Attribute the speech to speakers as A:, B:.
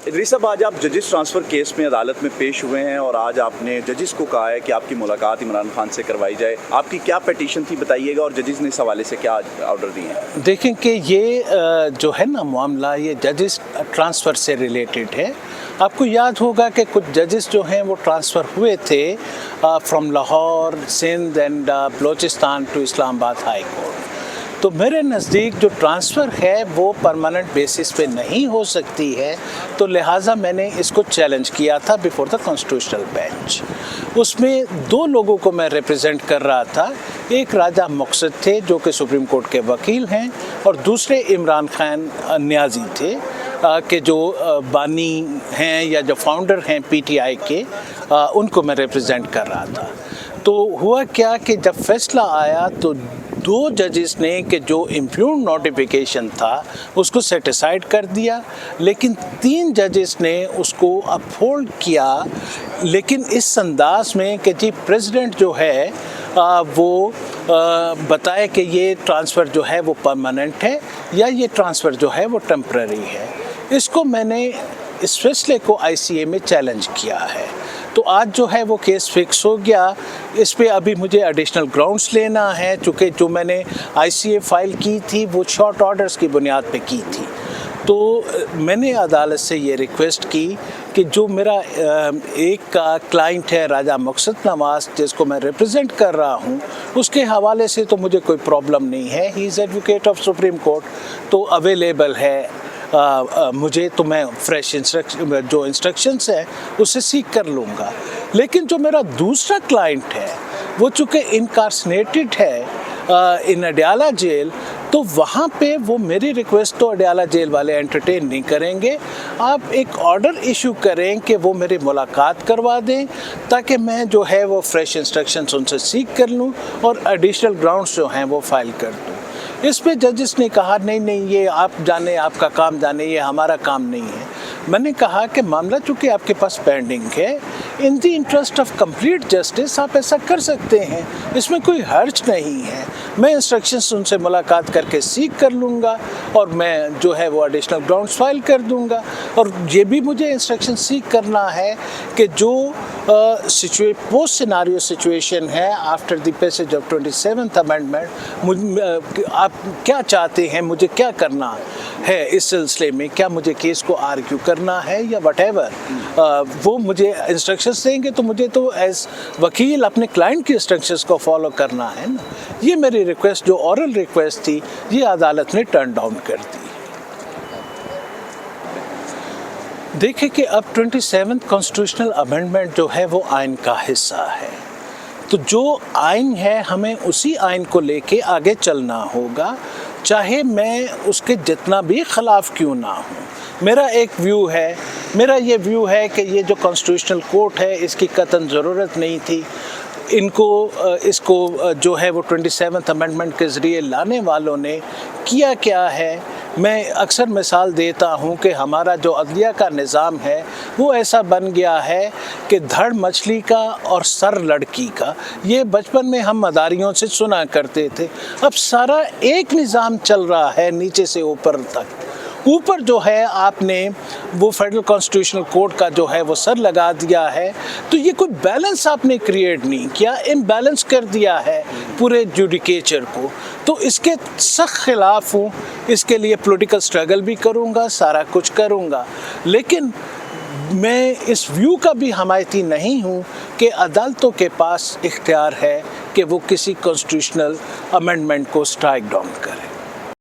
A: इदरीस साहब, आज आप जजेस ट्रांसफ़र केस में अदालत में पेश हुए हैं और आज आपने जजेस को कहा है कि आपकी मुलाकात इमरान खान से करवाई जाए। आपकी क्या पिटीशन थी बताइएगा, और जजेस ने इस हवाले से क्या ऑर्डर दिए हैं?
B: देखें कि ये जो है ना मामला, ये जजेस ट्रांसफ़र से रिलेटेड है। आपको याद होगा कि कुछ जजेस जो हैं वो ट्रांसफ़र हुए थे from Lahore, Sindh and Balochistan to Islamabad high court. तो मेरे नज़दीक जो ट्रांसफ़र है वो परमानेंट बेसिस पे नहीं हो सकती है, तो लिहाजा मैंने इसको चैलेंज किया था बिफोर द कॉन्स्टिट्यूशनल बेंच। उसमें दो लोगों को मैं रिप्रेजेंट कर रहा था। एक राजा मकसद थे जो कि सुप्रीम कोर्ट के वकील हैं, और दूसरे इमरान खान न्याजी थे कि जो बानी हैं या जो फाउंडर हैं पीटीआई के, उनको मैं रिप्रेजेंट कर रहा था। तो हुआ क्या कि जब फैसला आया तो दो जजेस ने कि जो इम्प्यूग्ड नोटिफिकेशन था उसको सेटिसाइड कर दिया, लेकिन तीन जजेस ने उसको अपहोल्ड किया, लेकिन इस अंदाज में कि जी प्रेसिडेंट जो है वो बताए कि ये ट्रांसफ़र जो है वो परमानेंट है या ये ट्रांसफ़र जो है वो टेम्पररी है। इसको मैंने इस फैसले को आईसीए में चैलेंज किया है। तो आज जो है वो केस फिक्स हो गया। इस पे अभी मुझे एडिशनल ग्राउंड्स लेना है, चूँकि जो मैंने आईसीए फाइल की थी वो शॉर्ट ऑर्डर्स की बुनियाद पे की थी। तो मैंने अदालत से ये रिक्वेस्ट की कि जो मेरा एक का क्लाइंट है राजा मकसद नवाज़, जिसको मैं रिप्रेजेंट कर रहा हूँ, उसके हवाले से तो मुझे कोई प्रॉब्लम नहीं है। He is advocate of supreme court, तो अवेलेबल है मुझे, तो मैं फ्रेश जो इंस्ट्रक्शंस है उससे सीख कर लूँगा। लेकिन जो मेरा दूसरा क्लाइंट है वो चूँकि इनकार्सनेटेड है इन अडयाला जेल, तो वहाँ पे वो मेरी रिक्वेस्ट तो अडयाला जेल वाले एंटरटेन नहीं करेंगे। आप एक ऑर्डर इशू करें कि वो मेरी मुलाकात करवा दें, ताकि मैं जो है वो फ्रेश इंस्ट्रक्शंस उनसे सीख कर लूँ और एडिशनल ग्राउंड्स जो हैं वो फाइल कर दूँ। इस पे जजेस ने कहा नहीं, ये आप जाने, आपका काम जाने, ये हमारा काम नहीं है। मैंने कहा कि मामला चूँकि आपके पास पेंडिंग है, in the interest of complete justice आप ऐसा कर सकते हैं, इसमें कोई हर्ज नहीं है। मैं इंस्ट्रक्शंस उनसे मुलाकात करके सीख कर लूँगा और मैं जो है वो एडिशनल ग्राउंड्स फाइल कर दूँगा। और ये भी मुझे इंस्ट्रक्शन सीख करना है कि जो पोस्ट सिनारियो सिचुएशन है after the passage of 27th amendment, आप क्या चाहते हैं, मुझे क्या करना है इस सिलसिले में, क्या मुझे केस को आर्ग्यू करना है या व्हाटएवर, वो मुझे इंस्ट्रक्शंस देंगे। तो मुझे तो एज वकील अपने क्लाइंट की इंस्ट्रक्शंस को फॉलो करना है ना। ये मेरी रिक्वेस्ट, जो ऑरल रिक्वेस्ट थी, ये अदालत ने टर्न डाउन कर दी। देखें कि अब 27th कॉन्स्टिट्यूशनल अमेंडमेंट जो है वो आइन का हिस्सा है, तो जो आइन है हमें उसी आइन को लेके आगे चलना होगा, चाहे मैं उसके जितना भी ख़िलाफ़ क्यों ना हूँ। मेरा ये व्यू है कि ये जो कॉन्स्टिट्यूशनल कोर्ट है इसकी कतई ज़रूरत नहीं थी। इसको जो है वो 27th अमेंडमेंट के ज़रिए लाने वालों ने किया क्या है। मैं अक्सर मिसाल देता हूँ कि हमारा जो अदलिया का निज़ाम है वो ऐसा बन गया है कि धड़ मछली का और सर लड़की का, ये बचपन में हम मदारियों से सुना करते थे। अब सारा एक निज़ाम चल रहा है नीचे से ऊपर तक। ऊपर जो है आपने वो फेडरल कॉन्स्टिट्यूशनल कोर्ट का जो है वो सर लगा दिया है, तो ये कोई बैलेंस आपने क्रिएट नहीं किया, इम्बैलेंस कर दिया है पूरे जुडिकेचर को। तो इसके सख्त खिलाफ हूँ, इसके लिए पॉलिटिकल स्ट्रगल भी करूँगा, सारा कुछ करूँगा। लेकिन मैं इस व्यू का भी हमायती नहीं हूँ कि अदालतों के पास इख्तियार है कि वो किसी कॉन्स्टिट्यूशनल अमेंडमेंट को स्ट्राइक डाउन करें।